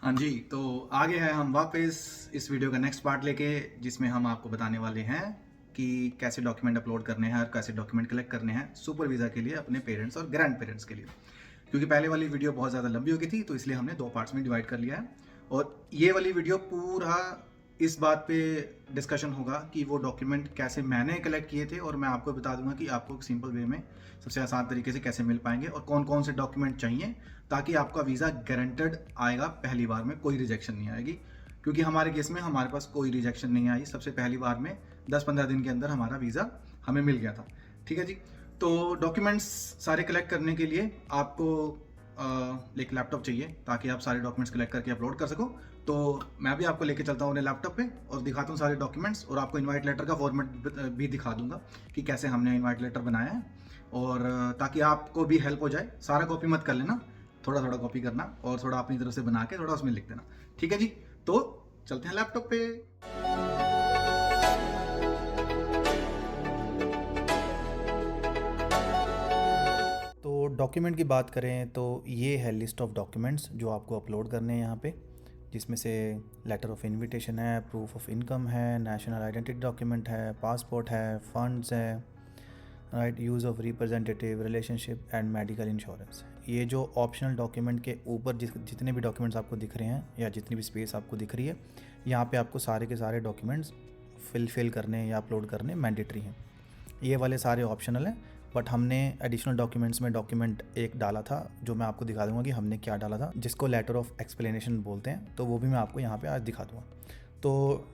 हाँ जी, तो आ गए हैं हम वापस इस वीडियो का नेक्स्ट पार्ट लेके, जिसमें हम आपको बताने वाले हैं कि कैसे डॉक्यूमेंट अपलोड करने हैं और कैसे डॉक्यूमेंट कलेक्ट करने हैं सुपर वीज़ा के लिए अपने पेरेंट्स और ग्रैंड पेरेंट्स के लिए। क्योंकि पहले वाली वीडियो बहुत ज़्यादा लंबी हो गई थी, तो इसलिए हमने 2 पार्ट्स में डिवाइड कर लिया है। और ये वाली वीडियो पूरा इस बात पे डिस्कशन होगा कि वो डॉक्यूमेंट कैसे मैंने कलेक्ट किए थे, और मैं आपको बता दूंगा कि आपको एक सिंपल वे में सबसे आसान तरीके से कैसे मिल पाएंगे और कौन कौन से डॉक्यूमेंट चाहिए, ताकि आपका वीज़ा गारंटेड आएगा, पहली बार में कोई रिजेक्शन नहीं आएगी। क्योंकि हमारे केस में हमारे पास कोई रिजेक्शन नहीं आई, सबसे पहली बार में 10-15 दिन के अंदर हमारा वीज़ा हमें मिल गया था। ठीक है जी। तो डॉक्यूमेंट्स सारे कलेक्ट करने के लिए आपको एक लैपटॉप चाहिए, ताकि आप सारे डॉक्यूमेंट्स कलेक्ट करके अपलोड कर सको। तो मैं भी आपको लेके चलता हूँ अपने लैपटॉप पे और दिखाता हूँ सारे डॉक्यूमेंट्स, और आपको इनवाइट लेटर का फॉर्मेट भी दिखा दूंगा कि कैसे हमने इनवाइट लेटर बनाया है। और ताकि आपको भी हेल्प हो जाए, सारा कॉपी मत कर लेना, थोड़ा थोड़ा कॉपी करना और थोड़ा अपनी तरफ से बना के थोड़ा उसमें लिख देना। ठीक है जी। तो चलते हैं लैपटॉप पे। तो डॉक्यूमेंट की बात करें तो ये है लिस्ट ऑफ डॉक्यूमेंट्स जो आपको अपलोड करने हैं यहाँ पे, जिसमें से लेटर ऑफ इनविटेशन है, प्रूफ ऑफ इनकम है, नेशनल आइडेंटिटी डॉक्यूमेंट है, पासपोर्ट है, फंड्स है, right, use of representative, relationship and medical insurance. ये जो ऑप्शनल डॉक्यूमेंट के ऊपर जितने भी डॉक्यूमेंट्स आपको दिख रहे हैं या जितनी भी स्पेस आपको दिख रही है, यहाँ पे आपको सारे के सारे डॉक्यूमेंट्स फिल करने या अपलोड करने मैंडेटरी हैं। ये वाले सारे ऑप्शनल हैं, बट हमने एडिशनल डॉक्यूमेंट्स में डॉक्यूमेंट एक डाला था, जो मैं आपको दिखा दूंगा कि हमने क्या डाला था, जिसको लेटर ऑफ एक्सप्लेनेशन बोलते हैं। तो वो भी मैं आपको यहाँ पे आज दिखा दूंगा। तो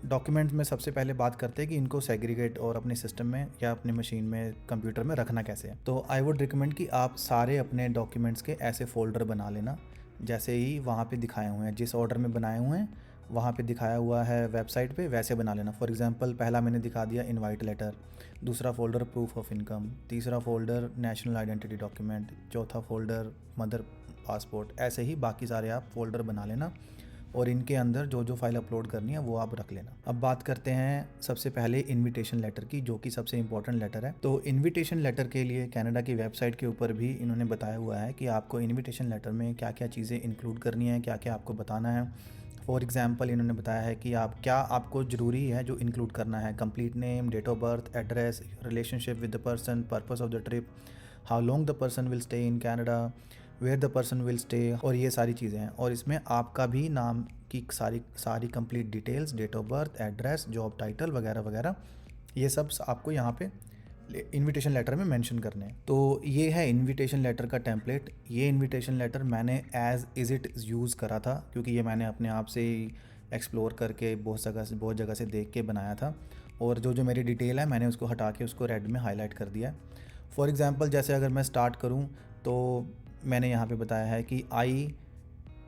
डॉक्यूमेंट्स में सबसे पहले बात करते हैं कि इनको सेग्रीगेट और अपने सिस्टम में या अपनी मशीन में, कंप्यूटर में रखना कैसे है। तो आई वुड रिकमेंड कि आप सारे अपने डॉक्यूमेंट्स के ऐसे फ़ोल्डर बना लेना, जैसे ही वहाँ पे दिखाए हुए हैं, जिस ऑर्डर में बनाए हुए हैं वहाँ पे दिखाया हुआ है वेबसाइट पे, वैसे बना लेना। फॉर एग्जांपल पहला मैंने दिखा दिया इनवाइट लेटर, दूसरा फ़ोल्डर प्रूफ ऑफ इनकम, तीसरा फ़ोल्डर नेशनल आइडेंटिटी डॉक्यूमेंट, चौथा फ़ोल्डर मदर पासपोर्ट। ऐसे ही बाकी सारे आप फ़ोल्डर बना लेना और इनके अंदर जो जो फाइल अपलोड करनी है वो आप रख लेना। अब बात करते हैं सबसे पहले इनविटेशन लेटर की, जो कि सबसे इंपॉर्टेंट लेटर है। तो इनविटेशन लेटर के लिए कनाडा की वेबसाइट के ऊपर भी इन्होंने बताया हुआ है कि आपको इनविटेशन लेटर में क्या क्या चीज़ें इंक्लूड करनी है, क्या क्या आपको बताना है। फॉर एग्जाम्पल इन्होंने बताया है कि आपको ज़रूरी है जो इंक्लूड करना है: complete name, date of birth, address, relationship with the person, purpose of the trip, how long the person will stay in Canada, where the person will stay, और ये सारी चीज़ें हैं। और इसमें आपका भी नाम की सारी complete details, date of birth, address, job title वगैरह वगैरह, ये सब आपको यहाँ पे इनविटेशन लेटर में मेंशन करने हैं। तो ये है इनविटेशन लेटर का टेम्पलेट। ये इनविटेशन लेटर मैंने एज इज़ इट यूज़ करा था, क्योंकि ये मैंने अपने आप से ही एक्सप्लोर करके बहुत जगह से देख के बनाया था। और जो जो मेरी डिटेल है मैंने उसको हटा के उसको रेड में हाईलाइट कर दिया है। फॉर एग्ज़ाम्पल जैसे अगर मैं स्टार्ट करूँ तो मैंने यहाँ पे बताया है कि आई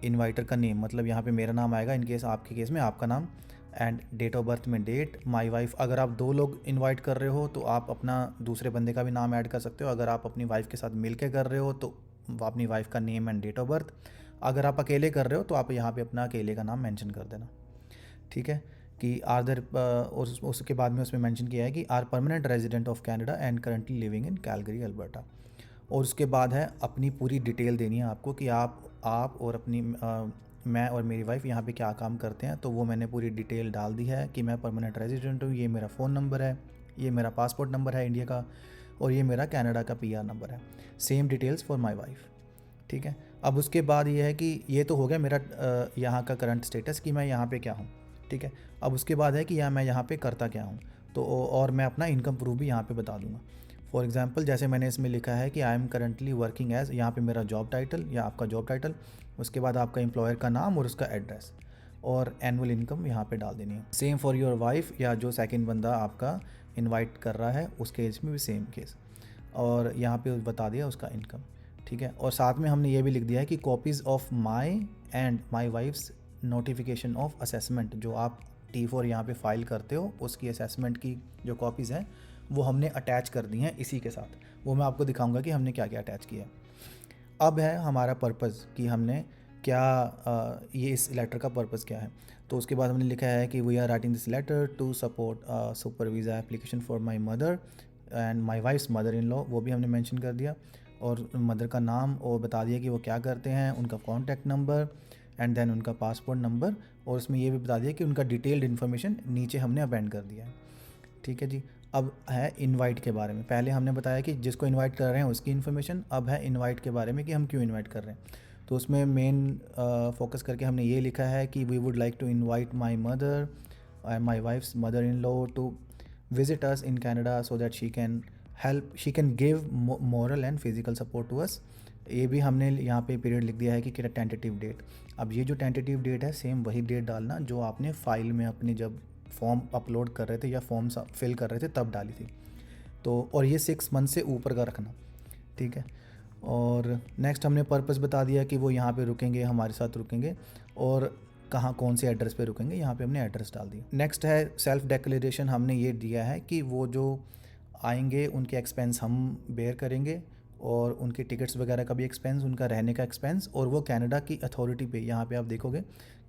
इनवाइटर का नेम, मतलब यहाँ पे मेरा नाम आएगा, इन केस आपके केस में आपका नाम, एंड डेट ऑफ बर्थ में डेट, माय वाइफ। अगर आप 2 लोग इनवाइट कर रहे हो तो आप अपना दूसरे बंदे का भी नाम ऐड कर सकते हो। अगर आप अपनी वाइफ के साथ मिल के कर रहे हो तो अपनी वाइफ का name and date of birth. अगर आप अकेले कर रहे हो तो आप यहाँ पे अपना अकेले का नाम मेंशन कर देना। ठीक है कि आर दर, और उसके बाद में उसमें मेंशन किया है कि are permanent resident of Canada and currently living in Calgary Alberta. और उसके बाद है अपनी पूरी डिटेल देनी है आपको कि आप और अपनी मैं और मेरी वाइफ यहाँ पे क्या काम करते हैं। तो वो मैंने पूरी डिटेल डाल दी है कि मैं परमानेंट रेजिडेंट हूँ, ये मेरा फ़ोन नंबर है, ये मेरा पासपोर्ट नंबर है इंडिया का, और ये मेरा कनाडा का पीआर नंबर है। Same details for my wife. ठीक है। अब उसके बाद ये है कि ये तो हो गया मेरा यहाँ का करंट स्टेटस कि मैं यहाँ पे क्या हूँ। ठीक है। अब उसके बाद है कि मैं यहाँ पे करता क्या हूँ। तो और मैं अपना इनकम प्रूफ भी यहाँ पे बता दूँगा। फॉर एग्जांपल जैसे मैंने इसमें लिखा है कि I am currently working as, यहाँ पे मेरा जॉब टाइटल या आपका जॉब टाइटल, उसके बाद आपका एम्प्लॉयर का नाम और उसका एड्रेस, और एनुअल इनकम यहाँ पे डाल देनी है। सेम फॉर योर वाइफ, या जो सेकंड बंदा आपका इनवाइट कर रहा है उसके केस में भी सेम केस, और यहाँ पे बता दिया उसका इनकम। ठीक है। और साथ में हमने ये भी लिख दिया है कि copies of my and my wife's notification of assessment, जो आप T4 यहाँ पे फाइल करते हो उसकी असेसमेंट की जो कॉपीज़ हैं वो हमने अटैच कर दी हैं इसी के साथ। वो मैं आपको दिखाऊंगा कि हमने क्या क्या अटैच किया। अब है हमारा पर्पज़ कि हमने क्या ये इस लेटर का पर्पज़ क्या है। तो उसके बाद हमने लिखा है कि we are writing this letter to support super visa application for my mother and my wife's mother in law, वो भी हमने मेंशन कर दिया, और मदर का नाम और बता दिया कि वो क्या करते हैं, उनका कॉन्टैक्ट नंबर, एंड देन उनका पासपोर्ट नंबर, और उसमें ये भी बता दिया कि उनका डिटेल्ड इन्फॉर्मेशन नीचे हमने अपेंड कर दिया है। ठीक है जी। अब है इनवाइट के बारे में। पहले हमने बताया कि जिसको इनवाइट कर रहे हैं उसकी इन्फॉर्मेशन, अब है इनवाइट के बारे में कि हम क्यों इनवाइट कर रहे हैं। तो उसमें मेन फोकस करके हमने ये लिखा है कि we would like to invite my mother and my wife's mother in law to visit us in Canada so that she can give moral and physical support to us। ये भी हमने यहाँ पे पीरियड लिख दिया है कि टेंटेटिव डेट। अब ये जो टेंटेटिव डेट है सेम वही डेट डालना जो आपने फाइल में अपनी जब फॉर्म अपलोड कर रहे थे या फॉर्म फिल कर रहे थे तब डाली थी। तो और ये 6 मंथ से ऊपर का रखना। ठीक है। और नेक्स्ट हमने पर्पस बता दिया कि वो यहाँ पे रुकेंगे, हमारे साथ रुकेंगे, और कहाँ कौन से एड्रेस पे रुकेंगे, यहाँ पे हमने एड्रेस डाल दिया। नेक्स्ट है सेल्फ डिक्लेरेशन। हमने ये दिया है कि वो जो आएंगे उनके एक्सपेंस हम बेयर करेंगे, और उनके टिकट्स वगैरह का भी एक्सपेंस, उनका रहने का एक्सपेंस, और वो कनाडा की अथॉरिटी पे, यहाँ पे आप देखोगे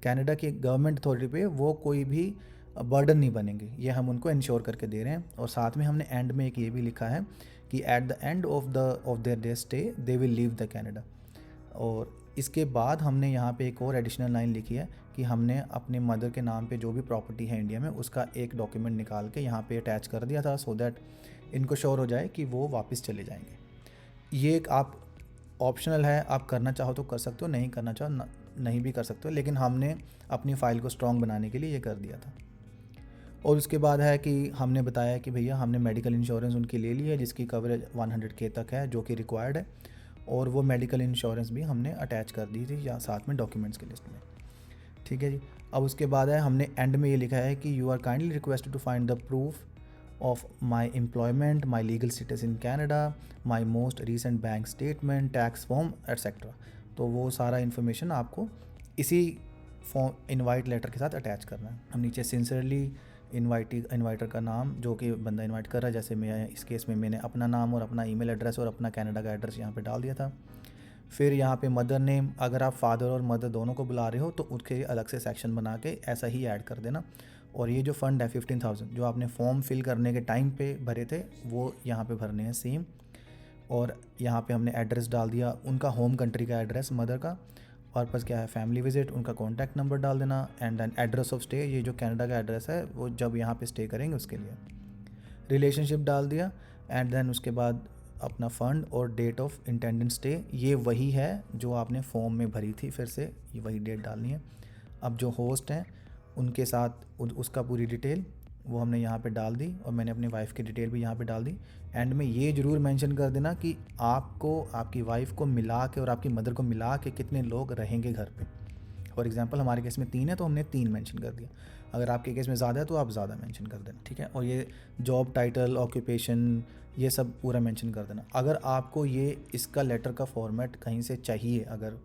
कनाडा की गवर्नमेंट अथॉरिटी पे वो कोई भी बर्डन नहीं बनेंगे, ये हम उनको इंश्योर करके दे रहे हैं। और साथ में हमने एंड में एक ये भी लिखा है कि at the end of their day stay they will leave the Canada. और इसके बाद हमने यहाँ पे एक और एडिशनल लाइन लिखी है कि हमने अपने मदर के नाम पे जो भी प्रॉपर्टी है इंडिया में उसका एक डॉक्यूमेंट निकाल के यहाँ पे अटैच कर दिया था, सो दैट इनको श्योर हो जाए कि वो वापस चले जाएंगे। ये एक आप ऑप्शनल है, आप करना चाहो तो कर सकते हो, नहीं करना चाहो नहीं भी कर सकते हो, लेकिन हमने अपनी फ़ाइल को स्ट्रॉन्ग बनाने के लिए ये कर दिया था। और उसके बाद है कि हमने बताया कि भैया हमने मेडिकल इंश्योरेंस उनकी ले ली है जिसकी कवरेज 100K तक है जो कि रिक्वायर्ड है, और वो मेडिकल इंश्योरेंस भी हमने अटैच कर दी थी या साथ में डॉक्यूमेंट्स की लिस्ट में। ठीक है जी। अब उसके बाद है हमने एंड में ये लिखा है कि you are kindly requested to find the proof of my employment, my legal status in Canada, my most recent bank statement, tax form etcetera. तो वो सारा इन्फॉर्मेशन आपको इसी फॉर्म इनवाइट लेटर के साथ अटैच करना है। हम नीचे सिंसियरली इनवाइटर का नाम जो कि बंदा इनवाइट कर रहा है, जैसे मैं इस केस में मैंने अपना नाम और अपना ईमेल एड्रेस और अपना कनाडा का एड्रेस यहाँ पे डाल दिया था। फिर यहाँ पे मदर नेम, अगर आप फादर और मदर दोनों को बुला रहे हो तो उसके अलग से सेक्शन बना के ऐसा ही ऐड कर देना। और ये जो फ़ंड है 15,000 जो आपने फॉर्म फिल करने के टाइम पे भरे थे वो यहाँ पे भरने हैं सेम। और यहाँ पे हमने एड्रेस डाल दिया, उनका होम कंट्री का एड्रेस मदर का, पर्पज़ क्या है फैमिली विजिट, उनका कॉन्टैक्ट नंबर डाल देना, and then address of stay, ये जो कनाडा का एड्रेस है वो जब यहाँ पे स्टे करेंगे उसके लिए। रिलेशनशिप डाल दिया, एंड देन उसके बाद अपना फ़ंड और डेट ऑफ इंटेंडेंट स्टे, ये वही है जो आपने फॉर्म में भरी थी, फिर से ये वही डेट डालनी है। अब जो होस्ट हैं उनके साथ उसका पूरी डिटेल वो हमने यहाँ पे डाल दी, और मैंने अपनी वाइफ की डिटेल भी यहाँ पे डाल दी। एंड में ये ज़रूर मेंशन कर देना कि आपको आपकी वाइफ को मिला के और आपकी मदर को मिला के कितने लोग रहेंगे घर पे। फॉर एग्जांपल हमारे केस में 3 है तो हमने 3 मेंशन कर दिया, अगर आपके केस में ज़्यादा है तो आप ज़्यादा मेंशन कर देना। ठीक है। और ये जॉब टाइटल, ऑक्यूपेशन, ये सब पूरा मेंशन कर देना। अगर आपको ये इसका लेटर का फॉर्मेट कहीं से चाहिए, अगर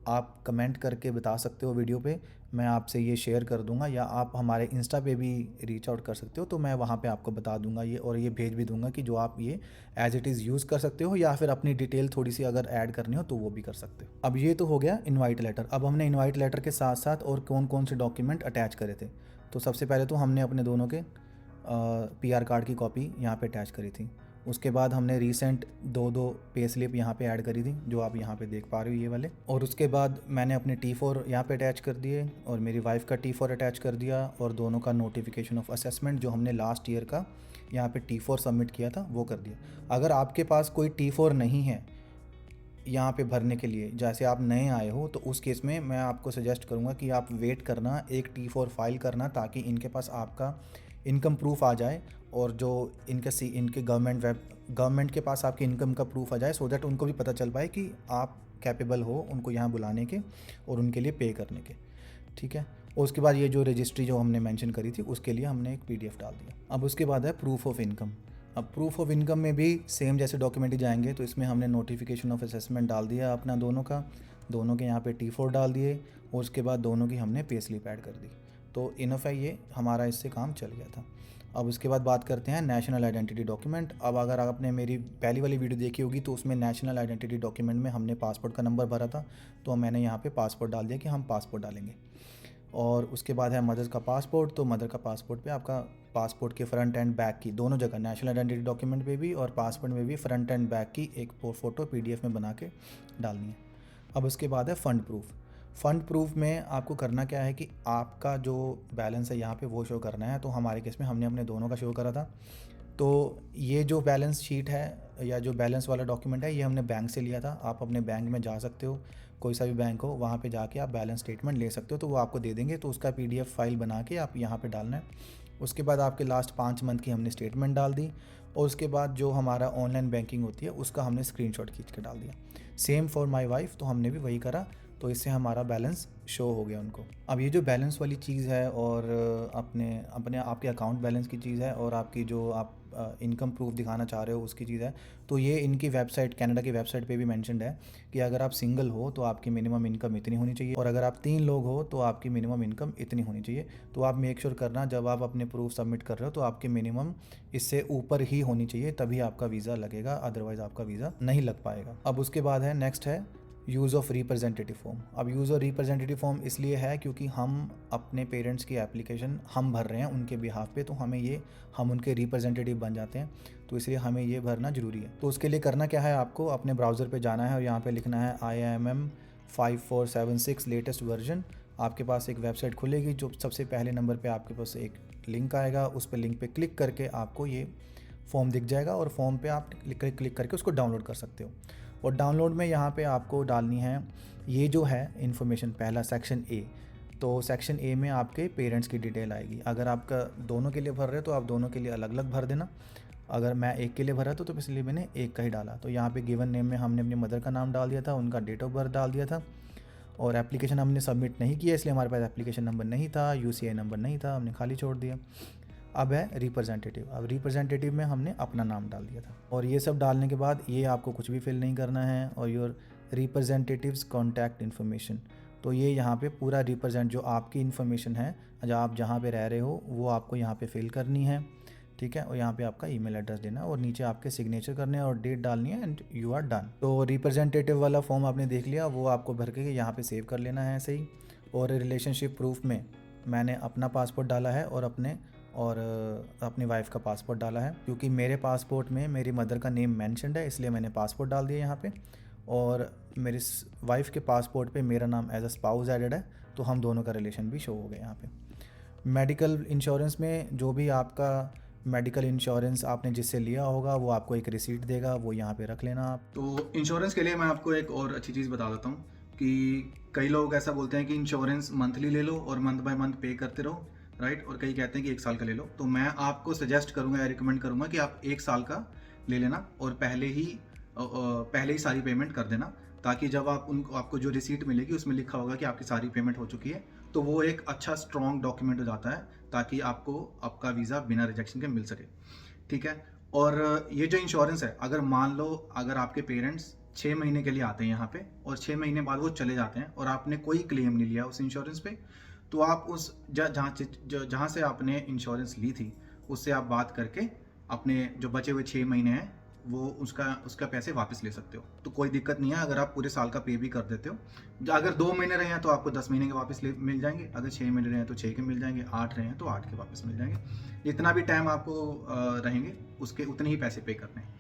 आप कमेंट करके बता सकते हो वीडियो पे, मैं आपसे ये शेयर कर दूंगा, या आप हमारे इंस्टा पे भी रीच आउट कर सकते हो तो मैं वहाँ पे आपको बता दूंगा ये, और ये भेज भी दूंगा कि जो आप ये एज इट इज़ यूज़ कर सकते हो, या फिर अपनी डिटेल थोड़ी सी अगर ऐड करनी हो तो वो भी कर सकते हो। अब ये तो हो गया इनवाइट लेटर। अब हमने इनवाइट लेटर के साथ साथ और कौन कौन से डॉक्यूमेंट अटैच करे थे, तो सबसे पहले तो हमने अपने दोनों के PR कार्ड की कॉपी यहाँ पे अटैच करी थी। उसके बाद हमने रीसेंट 2 पे स्लिप यहाँ पे ऐड करी थी जो आप यहाँ पे देख पा रहे हो ये वाले। और उसके बाद मैंने अपने T4 यहाँ पे अटैच कर दिए, और मेरी वाइफ का T4 अटैच कर दिया, और दोनों का नोटिफिकेशन ऑफ असेसमेंट जो हमने लास्ट ईयर का यहाँ पे T4 सबमिट किया था वो कर दिया। अगर आपके पास कोई T4 नहीं है यहाँ पे भरने के लिए, जैसे आप नए आए हो, तो उस केस में मैं आपको सजेस्ट करूँगा कि आप वेट करना, एक T4 फाइल करना, ताकि इनके पास आपका इनकम प्रूफ आ जाए, और जो इनके गवर्नमेंट के पास आपकी इनकम का प्रूफ आ जाए, सो दैट उनको भी पता चल पाए कि आप कैपेबल हो उनको यहाँ बुलाने के और उनके लिए पे करने के। ठीक है। और उसके बाद ये जो रजिस्ट्री जो हमने मेंशन करी थी उसके लिए हमने एक PDF डाल दिया। अब उसके बाद है प्रूफ ऑफ इनकम। अब प्रूफ ऑफ इनकम में भी सेम जैसे डॉक्यूमेंट ही जाएंगे, तो इसमें हमने नोटिफिकेशन ऑफ असेसमेंट डाल दिया अपना दोनों के यहाँ पे T4 डाल दिए, और उसके बाद दोनों की हमने पे स्लिप ऐड कर दी। तो इनफ है, ये हमारा इससे काम चल गया था। अब उसके बाद बात करते हैं नेशनल आइडेंटिटी डॉक्यूमेंट। अब अगर आपने मेरी पहली वाली वीडियो देखी होगी तो उसमें नेशनल आइडेंटिटी डॉक्यूमेंट में हमने पासपोर्ट का नंबर भरा था, तो मैंने यहाँ पे पासपोर्ट डाल दिया कि हम पासपोर्ट डालेंगे। और उसके बाद है मदर का पासपोर्ट, तो मदर का पासपोर्ट पे आपका पासपोर्ट के फ्रंट एंड बैक की दोनों जगह, नेशनल आइडेंटिटी डॉक्यूमेंट पे भी और पासपोर्ट में भी फ्रंट एंड बैक की एक फ़ोटो PDF में बना के डालनी है। अब उसके बाद है फ़ंड प्रूफ। फ़ंड प्रूफ में आपको करना क्या है कि आपका जो बैलेंस है यहाँ पे वो शो करना है। तो हमारे केस में हमने अपने दोनों का शो करा था। तो ये जो बैलेंस शीट है या जो बैलेंस वाला डॉक्यूमेंट है, ये हमने बैंक से लिया था। आप अपने बैंक में जा सकते हो, कोई सा भी बैंक हो, वहाँ पे जाके आप बैलेंस स्टेटमेंट ले सकते हो, तो वो आपको दे देंगे। तो उसका PDF फाइल बना के आप यहाँ पे डालना है। उसके बाद आपके लास्ट 5 मंथ की हमने स्टेटमेंट डाल दी, और उसके बाद जो हमारा ऑनलाइन बैंकिंग होती है उसका हमने स्क्रीनशॉट खींच के डाल दिया। सेम फॉर माय वाइफ, तो हमने भी वही करा। तो इससे हमारा बैलेंस शो हो गया उनको। अब ये जो बैलेंस वाली चीज़ है और अपने अपने आपके अकाउंट बैलेंस की चीज़ है और आपकी जो आप इनकम प्रूफ दिखाना चाह रहे हो उसकी चीज़ है, तो ये इनकी वेबसाइट, कनाडा की वेबसाइट पे भी मेंशन्ड है कि अगर आप सिंगल हो तो आपकी मिनिमम इनकम इतनी होनी चाहिए, और अगर आप 3 लोग हो तो आपकी मिनिमम इनकम इतनी होनी चाहिए। तो आप मेक श्योर करना जब आप अपने प्रूफ सबमिट कर रहे हो तो आपकी मिनिमम इससे ऊपर ही होनी चाहिए, तभी आपका वीज़ा लगेगा, अदरवाइज़ आपका वीज़ा नहीं लग पाएगा। अब उसके बाद है, नेक्स्ट है यूज़ ऑफ रिप्रेजेंटेटिव फॉर्म। अब यूज़ ऑफ रिप्रेजेंटेटिव फॉर्म इसलिए है क्योंकि हम अपने पेरेंट्स की एप्लीकेशन हम भर रहे हैं उनके बिहाफ पे, तो हम उनके रिप्रेजेंटेटिव बन जाते हैं, तो इसलिए हमें ये भरना ज़रूरी है। तो उसके लिए करना क्या है, आपको अपने ब्राउज़र पे जाना है और यहाँ पे लिखना है IIMM 5476 लेटेस्ट वर्जन। आपके पास एक वेबसाइट खुलेगी, जो सबसे पहले नंबर पे आपके पास एक लिंक आएगा, उस पर लिंक पे क्लिक करके आपको ये फॉर्म दिख जाएगा, और फॉर्म पे आप क्लिक करके उसको डाउनलोड कर सकते हो। और डाउनलोड में यहाँ पे आपको डालनी है ये जो है इन्फॉर्मेशन, पहला सेक्शन A। तो सेक्शन A में आपके पेरेंट्स की डिटेल आएगी। अगर आपका दोनों के लिए भर रहे हो तो आप दोनों के लिए अलग अलग भर देना। अगर मैं एक के लिए भरा तो इसलिए मैंने एक का ही डाला। तो यहाँ पे गिवन नेम में हमने अपनी मदर का नाम डाल दिया था, उनका डेट ऑफ बर्थ डाल दिया था, और एप्लीकेशन हमने सबमिट नहीं किया इसलिए हमारे पास एप्लीकेशन नंबर नहीं था, UCI नंबर नहीं था, हमने खाली छोड़ दिया। अब है रिप्रेजेंटेटिव। अब रिप्रेजेंटेटिव में हमने अपना नाम डाल दिया था, और ये सब डालने के बाद ये आपको कुछ भी फिल नहीं करना है। और योर रिप्रेजेंटेटिव्स कॉन्टैक्ट इन्फॉर्मेशन, तो ये यहाँ पे पूरा रिप्रेजेंट जो आपकी इन्फॉर्मेशन है, जो आप जहाँ पे रह रहे हो वो आपको यहाँ पे फिल करनी है, ठीक है। और यहाँ पे आपका ईमेल एड्रेस देना है और नीचे आपके सिग्नेचर करने हैं और डेट डालनी है, एंड यू आर डन। तो रिप्रेजेंटेटिव वाला फॉर्म आपने देख लिया, वो आपको भर के यहाँ पे सेव कर लेना है ऐसे ही। और रिलेशनशिप प्रूफ में मैंने अपना पासपोर्ट डाला है और अपनी वाइफ का पासपोर्ट डाला है, क्योंकि मेरे पासपोर्ट में मेरी मदर का नेम मेंशन्ड है, इसलिए मैंने पासपोर्ट डाल दिया यहाँ पे। और मेरी वाइफ के पासपोर्ट पे मेरा नाम एज अ स्पाउस एडेड है, तो हम दोनों का रिलेशन भी शो हो गया यहाँ पे। मेडिकल इंश्योरेंस में जो भी आपका मेडिकल इंश्योरेंस आपने जिससे लिया होगा वो आपको एक रिसीट देगा, वो यहाँ पे रख लेना आप। तो इंश्योरेंस के लिए मैं आपको एक और अच्छी चीज़ बता देता हूँ कि कई लोग ऐसा बोलते हैं कि इंश्योरेंस मंथली ले लो और मंथ बाय मंथ पे करते रहो, राइट। और कई कहते हैं कि 1 साल का ले लो। तो मैं आपको सजेस्ट करूँगा या रिकमेंड करूँगा कि आप 1 साल का ले लेना और पहले ही सारी पेमेंट कर देना, ताकि जब आपको जो रिसीट मिलेगी उसमें लिखा होगा कि आपकी सारी पेमेंट हो चुकी है, तो वो एक अच्छा स्ट्रॉन्ग डॉक्यूमेंट हो जाता है, ताकि आपको आपका वीज़ा बिना रिजेक्शन के मिल सके, ठीक है। और ये जो इंश्योरेंस है, अगर मान लो अगर आपके पेरेंट्स 6 महीने के लिए आते हैं यहाँ पे और 6 महीने बाद वो चले जाते हैं और आपने कोई क्लेम नहीं लिया उस इंश्योरेंस पे, तो आप उस जहाँ से आपने इंश्योरेंस ली थी उससे आप बात करके अपने जो बचे हुए 6 महीने हैं वो उसका पैसे वापस ले सकते हो। तो कोई दिक्कत नहीं है अगर आप पूरे साल का पे भी कर देते हो। अगर 2 महीने रहे हैं तो आपको 10 महीने के वापस मिल जाएंगे, अगर 6 महीने रहे हैं तो 6 के मिल जाएंगे, 8 रहे हैं तो 8 के वापस मिल जाएंगे। जितना भी टाइम आपको रहेंगे उसके उतने ही पैसे पे करने हैं,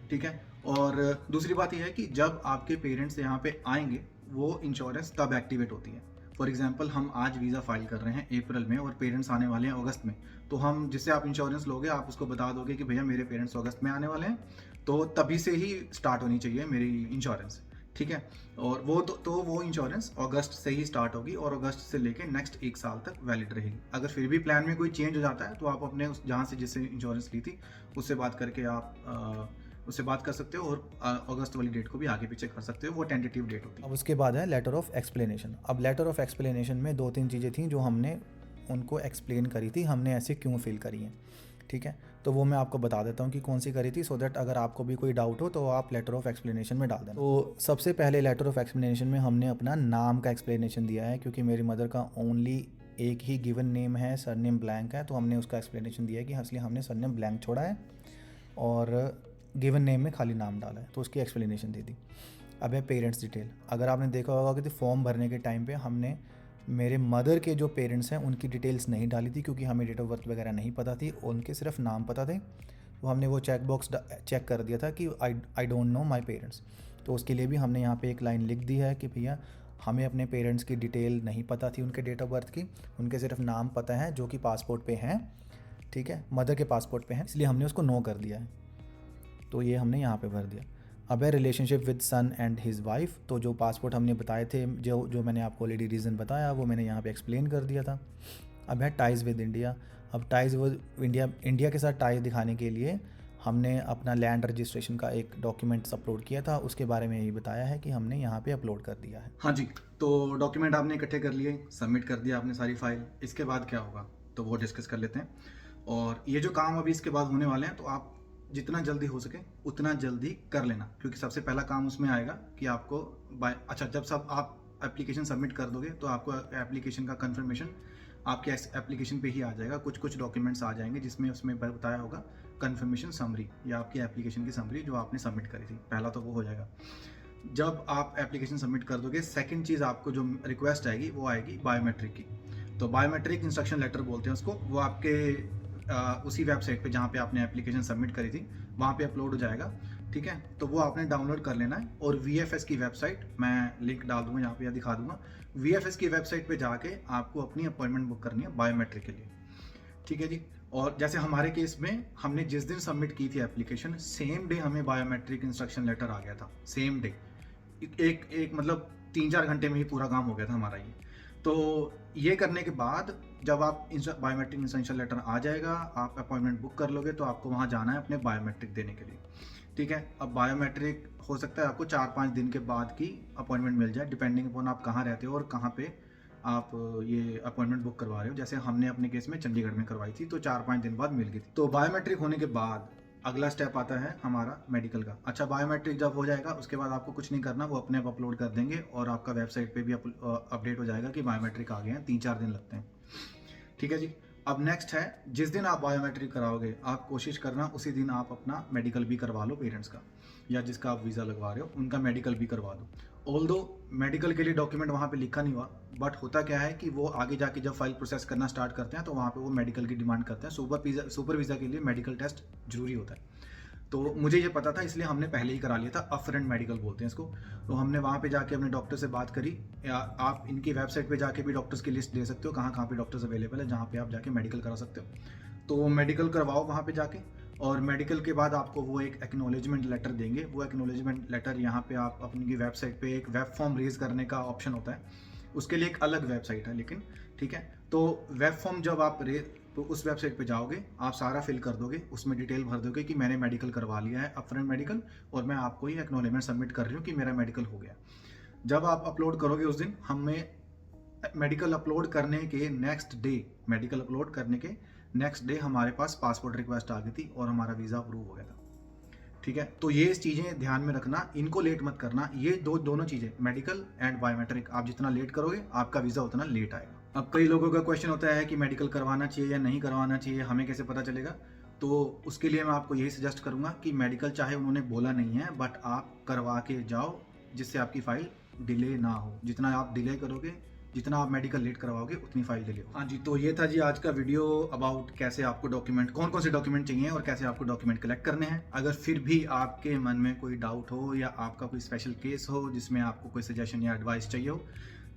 ठीक है। और दूसरी बात यह है कि जब आपके पेरेंट्स यहाँ पे आएंगे वो इंश्योरेंस तब एक्टिवेट होती है। फॉर एग्जाम्पल हम आज वीज़ा फाइल कर रहे हैं अप्रैल में और पेरेंट्स आने वाले हैं अगस्त में, तो हम जिससे आप इंश्योरेंस लोगे आप उसको बता दोगे कि भैया मेरे पेरेंट्स अगस्त में आने वाले हैं, तो तभी से ही स्टार्ट होनी चाहिए मेरी इंश्योरेंस, ठीक है। और वो इंश्योरेंस अगस्त से ही स्टार्ट होगी और अगस्त से लेके नेक्स्ट 1 साल तक वैलिड रहेगी। अगर फिर भी प्लान में कोई चेंज हो जाता है तो आप अपने जहाँ से जिससे इंश्योरेंस ली थी उससे बात करके आप उससे बात कर सकते हो और अगस्त वाली डेट को भी आगे पीछे कर सकते हो, वो टेंटेटिव डेट होती है। अब उसके बाद है लेटर ऑफ एक्सप्लेनेशन। अब लेटर ऑफ एक्सप्लेनेशन में 2-3 चीज़ें थी जो हमने उनको एक्सप्लेन करी थी, हमने ऐसे क्यों फील करी हैं, ठीक है। तो वो मैं आपको बता देता हूँ कि कौन सी करी थी, सो दैट अगर आपको भी कोई डाउट हो तो आप लेटर ऑफ एक्सप्लेनेशन में डाल देना। तो सबसे पहले लेटर ऑफ एक्सप्लेनेशन में हमने अपना नाम का एक्सप्लेनेशन दिया है, क्योंकि मेरी मदर का ओनली एक ही गिवन नेम है, सरनेम ब्लैंक है, तो हमने उसका एक्सप्लेनेशन दिया है कि इसलिए हमने सरनेम ब्लैंक छोड़ा है और गिवन नेम में खाली नाम डाला है, तो उसकी एक्सप्लेनेशन दे दी। अब है पेरेंट्स डिटेल। अगर आपने देखा होगा कि फॉर्म भरने के टाइम पे हमने मेरे मदर के जो पेरेंट्स हैं उनकी डिटेल्स नहीं डाली थी, क्योंकि हमें डेट ऑफ बर्थ वगैरह नहीं पता थी, उनके सिर्फ नाम पता थे। तो हमने वो चेक बॉक्स चेक कर दिया था कि I don't know my parents. तो उसके लिए भी हमने यहाँ पे एक लाइन लिख दी है कि भैया हमें अपने पेरेंट्स की डिटेल नहीं पता थी, उनके डेट ऑफ बर्थ की, उनके सिर्फ नाम पता है जो कि पासपोर्ट पे हैं, ठीक है, मदर के पासपोर्ट पे हैं, इसलिए हमने उसको नो कर दिया है। तो ये हमने यहाँ पे भर दिया। अब है relationship with son and his wife, तो जो पासपोर्ट हमने बताए थे, जो मैंने आपको ऑलरेडी रीज़न बताया वो मैंने यहाँ पे एक्सप्लेन कर दिया था। अब है टाइज़ विद इंडिया। अब टाइज़ विद इंडिया के साथ टाइज दिखाने के लिए हमने अपना लैंड रजिस्ट्रेशन का एक डॉक्यूमेंट्स अपलोड किया था, उसके बारे में यही बताया है कि हमने यहाँ पे अपलोड कर दिया है। हाँ जी, तो डॉक्यूमेंट आपने इकट्ठे कर लिए, सबमिट कर दिया आपने सारी फाइल, इसके बाद क्या होगा तो वो डिस्कस कर लेते हैं। और ये जो काम अभी इसके बाद होने वाले हैं, तो आप जितना जल्दी हो सके उतना जल्दी कर लेना, क्योंकि सबसे पहला काम उसमें आएगा कि आपको जब सब आप एप्लीकेशन सबमिट कर दोगे तो आपको एप्लीकेशन का कंफर्मेशन आपके एप्लीकेशन पे ही आ जाएगा। कुछ डॉक्यूमेंट्स आ जाएंगे जिसमें उसमें बताया होगा कंफर्मेशन समरी या आपकी एप्लीकेशन की समरी जो आपने सबमिट करी थी, पहला तो वो हो जाएगा। जब आप एप्लीकेशन सबमिट कर दोगे, सेकंड चीज़ आपको जो रिक्वेस्ट आएगी वो आएगी बायोमेट्रिक की। तो बायोमेट्रिक इंस्ट्रक्शन लेटर बोलते हैं उसको, वो आपके उसी वेबसाइट पे जहाँ पे आपने एप्लीकेशन सबमिट करी थी वहाँ पे अपलोड हो जाएगा, ठीक है। तो वो आपने डाउनलोड कर लेना है और VFS की वेबसाइट, मैं लिंक डाल दूंगा यहाँ पे या दिखा दूंगा, VFS की वेबसाइट पे जाके आपको अपनी अपॉइंटमेंट बुक करनी है बायोमेट्रिक के लिए, ठीक है जी। और जैसे हमारे केस में हमने जिस दिन सबमिट की थी एप्लीकेशन, सेम डे हमें बायोमेट्रिक इंस्ट्रक्शन लेटर आ गया था, सेम डे। एक मतलब 3-4 घंटे में ही पूरा काम हो गया था हमारा ये। तो ये करने के बाद जब आप बायोमेट्रिक इंस्ट्रक्शन लेटर आ जाएगा, आप अपॉइंटमेंट बुक कर लोगे, तो आपको वहाँ जाना है अपने बायोमेट्रिक देने के लिए, ठीक है। अब बायोमेट्रिक हो सकता है आपको 4-5 दिन के बाद की अपॉइंटमेंट मिल जाए, डिपेंडिंग अपॉन आप कहाँ रहते हो और कहाँ पे आप ये अपॉइंटमेंट बुक करवा रहे हो। जैसे हमने अपने केस में चंडीगढ़ में करवाई थी, तो 4-5 दिन बाद मिल गई थी। तो बायोमेट्रिक होने के बाद अगला स्टेप आता है हमारा मेडिकल का। अच्छा, बायोमेट्रिक जब हो जाएगा उसके बाद आपको कुछ नहीं करना, वो अपने आप अपलोड कर देंगे और आपका वेबसाइट पे भी अपडेट हो जाएगा कि बायोमेट्रिक आ गए हैं। 3-4 दिन लगते हैं, ठीक है जी। अब नेक्स्ट है, जिस दिन आप बायोमेट्रिक कराओगे आप कोशिश करना उसी दिन आप अपना मेडिकल भी करवा लो पेरेंट्स का, या जिसका आप वीज़ा लगवा रहे हो उनका मेडिकल भी करवा दो। ऑल्दो मेडिकल के लिए डॉक्यूमेंट वहाँ पे लिखा नहीं हुआ, बट होता क्या है कि वो आगे जाके जब फाइल प्रोसेस करना स्टार्ट करते हैं तो वहाँ पे वो मेडिकल की डिमांड करते हैं। सुपर वीज़ा के लिए मेडिकल टेस्ट जरूरी होता है। तो मुझे ये पता था, इसलिए हमने पहले ही करा लिया था। अपफ्रंट मेडिकल बोलते हैं इसको। तो हमने वहाँ पे जाके अपने डॉक्टर से बात करी, या आप इनकी वेबसाइट पे जाके भी डॉक्टर्स की लिस्ट दे सकते हो कहाँ कहाँ पे डॉक्टर्स अवेलेबल है, जहाँ पे आप जाके मेडिकल करा सकते हो। तो मेडिकल करवाओ वहाँ पे जाके, और मेडिकल के बाद आपको वो एक एक्नॉलेजमेंट लेटर देंगे। वो एक्नॉलेजमेंट लेटर यहाँ पे आप अपनी वेबसाइट पे एक वेब फॉर्म रेज करने का ऑप्शन होता है, उसके लिए एक अलग वेबसाइट है लेकिन, ठीक है। तो वेब फॉर्म जब आप तो उस वेबसाइट पे जाओगे, आप सारा फिल कर दोगे, उसमें डिटेल भर दोगे कि मैंने मेडिकल करवा लिया है, अपफ्रंट मेडिकल, और मैं आपको ये एक्नॉलेजमेंट सबमिट कर रही हूँ कि मेरा मेडिकल हो गया। जब आप अपलोड करोगे उस दिन, हमें मेडिकल अपलोड करने के नेक्स्ट डे हमारे पास पासपोर्ट रिक्वेस्ट आ गई थी और हमारा वीज़ा अप्रूव हो गया था, ठीक है। तो ये चीज़ें ध्यान में रखना, इनको लेट मत करना। ये दोनों चीज़ें, मेडिकल एंड बायोमेट्रिक, आप जितना लेट करोगे आपका वीज़ा उतना लेट आएगा। अब कई लोगों का क्वेश्चन होता है कि मेडिकल करवाना चाहिए या नहीं करवाना चाहिए, हमें कैसे पता चलेगा। तो उसके लिए मैं आपको यही सजेस्ट करूंगा कि मेडिकल चाहे उन्होंने बोला नहीं है, बट आप करवा के जाओ, जिससे आपकी फ़ाइल डिले ना हो। जितना आप डिले करोगे, जितना आप मेडिकल लेट करवाओगे, उतनी फाइल डिले हो। हाँ जी, तो ये था जी आज का वीडियो अबाउट कैसे आपको डॉक्यूमेंट, कौन कौन से डॉक्यूमेंट चाहिए और कैसे आपको डॉक्यूमेंट कलेक्ट करने हैं। अगर फिर भी आपके मन में कोई डाउट हो या आपका कोई स्पेशल केस हो जिसमें आपको कोई सजेशन या एडवाइस चाहिए हो,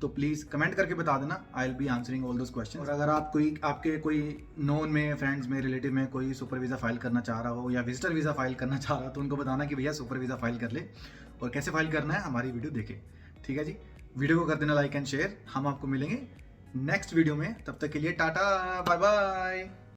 तो प्लीज़ कमेंट करके बता देना। I will be answering all those question. और अगर आप आपके कोई नोन में, फ्रेंड्स में, रिलेटिव में कोई सुपर वीज़ा फाइल करना चाह रहा हो या विजिटर वीज़ा फाइल करना चाह रहा हो, तो उनको बताना कि भैया सुपर वीज़ा फाइल कर ले, और कैसे फाइल करना है हमारी वीडियो देखे, ठीक है जी। वीडियो को कर देना लाइक एंड शेयर। हम आपको मिलेंगे नेक्स्ट वीडियो में, तब तक के लिए टाटा, बाय बाय।